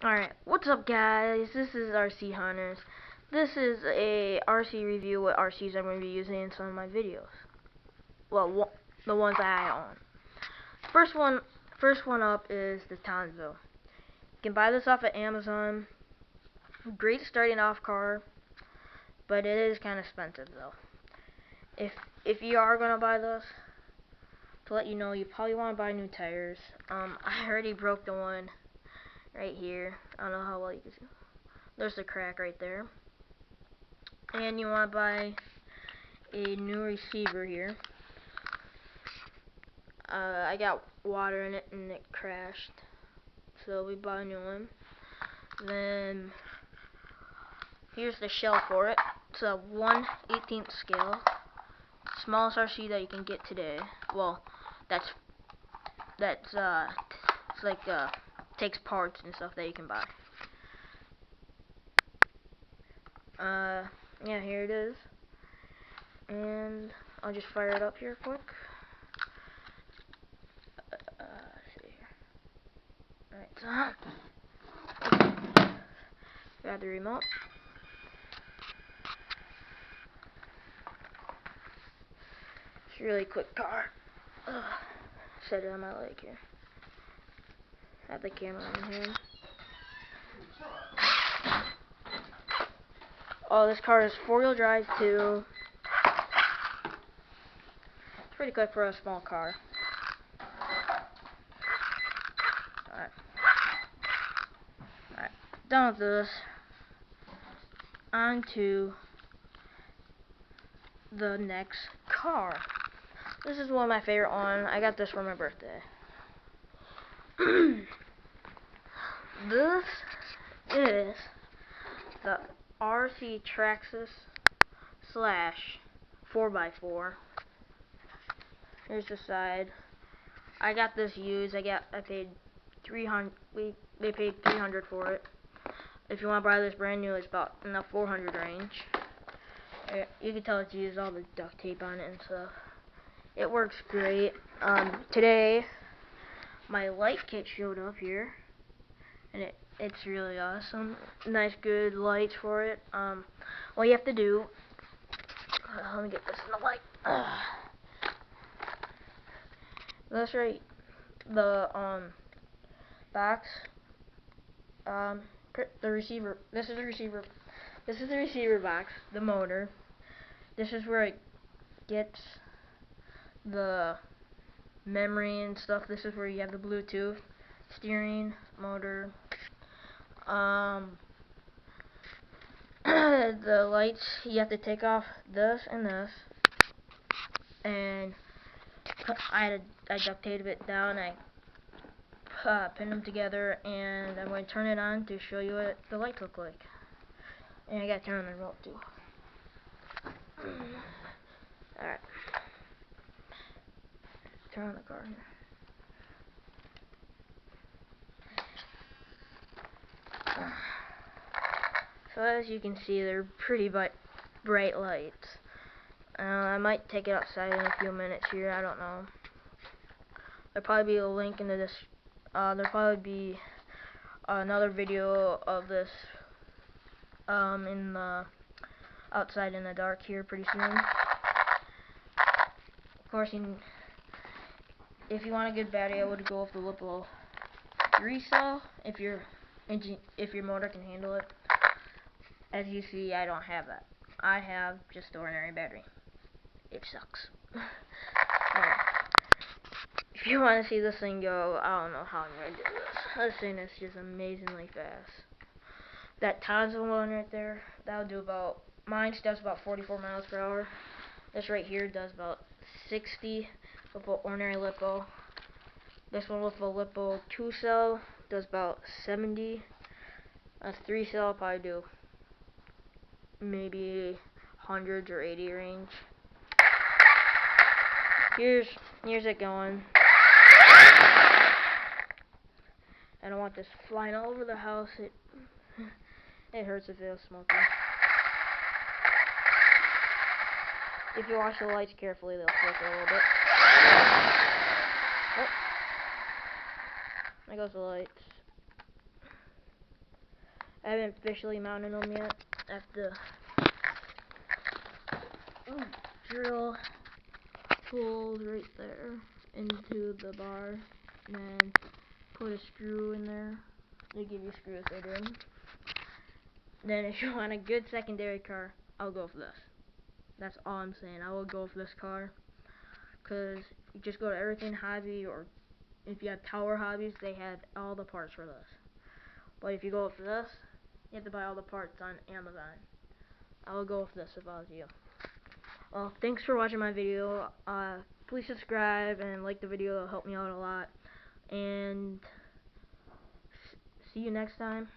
Alright, what's up guys? This is RC Hunters. This is a RC review with RCs I'm going to be using in some of my videos. Well, the ones that I own. First one up is the Townsville. You can buy this off of Amazon. Great starting off car, but it is kind of expensive though. If you are going to buy this, to let you know, you probably want to buy new tires. I already broke the one right here. I don't know how well you can see. There's the crack right there. And you want to buy a new receiver here. I got water in it and it crashed, so we bought a new one. Then here's the shell for it. It's a 1/18 scale, smallest RC that you can get today. Well, that's it's like takes parts and stuff that you can buy. Yeah, here it is, and I'll just fire it up here quick. See here. Alright, so grab the remote. It's a really quick car. Set it on my leg here. Have the camera in hand. Oh, this car is 4-wheel drive too. It's pretty quick for a small car. Alright, done with this. On to the next car. This is one of my favorite ones. I got this for my birthday. This is the RC Traxxas slash 4x4. Here's the side. I got this used. I paid 300. They paid 300 for it. If you want to buy this brand new, it's about in the 400 range. You can tell it's used, all the duct tape on it and stuff. It works great. Today my light kit showed up here, and it's really awesome. Nice, good lights for it. All you have to do, let me get this in the light. That's right. The box. The receiver. This is the receiver. This is the receiver box. The motor. This is where it gets the memory and stuff. This is where you have the Bluetooth, steering, motor. The lights, you have to take off this and this, and I duct taped it down. I pinned them together, and I'm going to turn it on to show you what the lights look like. And I got to turn on the remote too. Alright. Turn on the car here. So as you can see, they're pretty bright lights. I might take it outside in a few minutes here. I don't know. There'll probably be a link into this. There'll probably be another video of this in the outside in the dark here pretty soon. Of course, if you want a good battery, I would go with the Lippo 3-cell if your motor can handle it. As you see, I don't have that. I have just the ordinary battery. It sucks. Alright. If you want to see this thing go, I don't know how I'm going to do this. This thing is just amazingly fast. That Townsville one right there, that'll do about, mine does about 44 miles per hour. This right here does about 60 with an ordinary Lippo. This one with a Lippo 2-cell does about 70. A 3-cell will probably do maybe hundreds or 80 range. Here's it going. I don't want this flying all over the house. It hurts if it was smoky. If you watch the lights carefully, they'll flicker a little bit. Oh. There goes the lights. I haven't officially mounted them yet. I have to drill holes right there into the bar, and then put a screw in there. They give you screws, they do. Then if you want a good secondary car, I'll go for this. That's all I'm saying. I will go for this car, because you just go to Everything Hobby, or if you have Tower Hobbies, they have all the parts for this. But if you go for this, you have to buy all the parts on Amazon. I will go with this if I was you. Well, thanks for watching my video. Please subscribe and like the video. It'll help me out a lot. And see you next time.